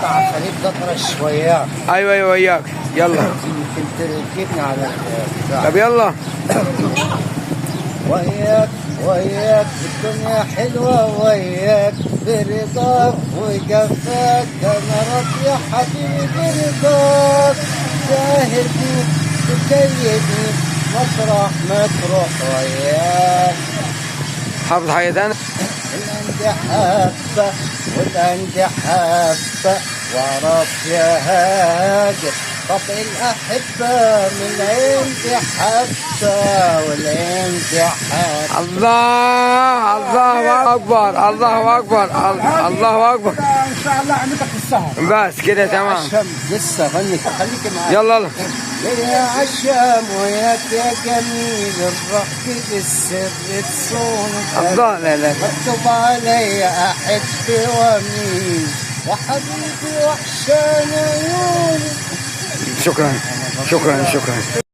مع فريق اطرش وياك. ايوه ايوه وياك. يلا يمكن تركبني على البتاع. طب يلا. وياك وياك الدنيا حلوة وياك برضاك وجفاك انا راضي يا حبيبي رضاك شاهدني تكيدني مطرح ما تروح وياك. حافظ حاجة تانية؟ الأندي حبة والأندي حبة وعرف يا هاجر طبع الأحبة من العندي حبة والعندي حبة. الله الله اكبر الله اكبر الله اكبر. ان شاء الله عملتك في السهر. بس كده تمام. عشام لسه غني خليك معايا. يلا يلا. يا عشام وياك يا جميل الرحب بالسر تصون. الله لا لا. مكتوب علي أحب وأمين يا حبيبي وحشان عيوني. شكرا شكرا شكرا.